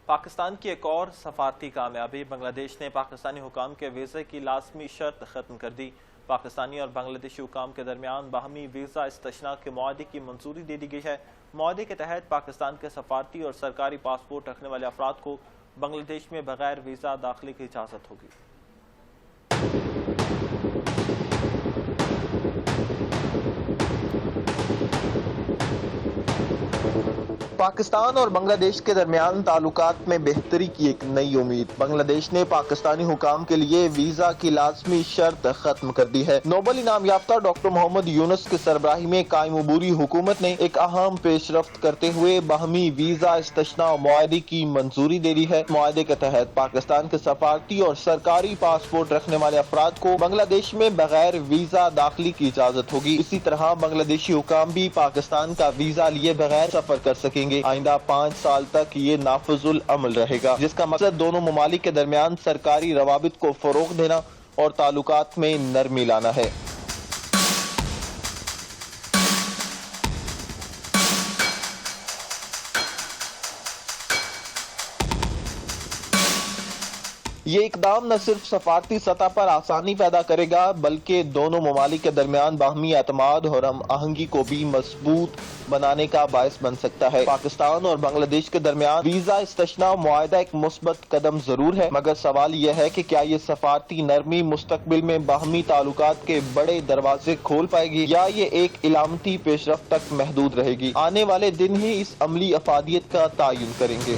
پاکستان کی ایک اور سفارتی کامیابی، بنگلہ دیش نے پاکستانی حکام کے ویزے کی لازمی شرط ختم کر دی۔ پاکستانی اور بنگلہ دیشی حکام کے درمیان باہمی ویزا استثناء کے معاہدے کی منظوری دے دی گئی ہے۔ معاہدے کے تحت پاکستان کے سفارتی اور سرکاری پاسپورٹ رکھنے والے افراد کو بنگلہ دیش میں بغیر ویزا داخلے کی اجازت ہوگی۔ پاکستان اور بنگلہ دیش کے درمیان تعلقات میں بہتری کی ایک نئی امید۔ بنگلہ دیش نے پاکستانی حکام کے لیے ویزا کی لازمی شرط ختم کر دی ہے۔ نوبل انعام یافتہ ڈاکٹر محمد یونس کی سربراہی میں قائم عبوری حکومت نے ایک اہم پیش رفت کرتے ہوئے باہمی ویزا استثناء معاہدے کی منظوری دے دی ہے۔ معاہدے کے تحت پاکستان کے سفارتی اور سرکاری پاسپورٹ رکھنے والے افراد کو بنگلہ دیش میں بغیر ویزا داخلے کی اجازت ہوگی۔ اسی طرح بنگلہ دیشی حکام بھی پاکستان کا ویزا لیے بغیر سفر کر سکیں گے۔ آئندہ 5 سال تک یہ نافذ العمل رہے گا، جس کا مقصد دونوں ممالک کے درمیان سرکاری روابط کو فروغ دینا اور تعلقات میں نرمی لانا ہے۔ یہ اقدام نہ صرف سفارتی سطح پر آسانی پیدا کرے گا بلکہ دونوں ممالک کے درمیان باہمی اعتماد اور ہم آہنگی کو بھی مضبوط بنانے کا باعث بن سکتا ہے۔ پاکستان اور بنگلہ دیش کے درمیان ویزا استثناء معاہدہ ایک مثبت قدم ضرور ہے، مگر سوال یہ ہے کہ کیا یہ سفارتی نرمی مستقبل میں باہمی تعلقات کے بڑے دروازے کھول پائے گی یا یہ ایک علامتی پیش رفت تک محدود رہے گی؟ آنے والے دن ہی اس عملی افادیت کا تعین کریں گے۔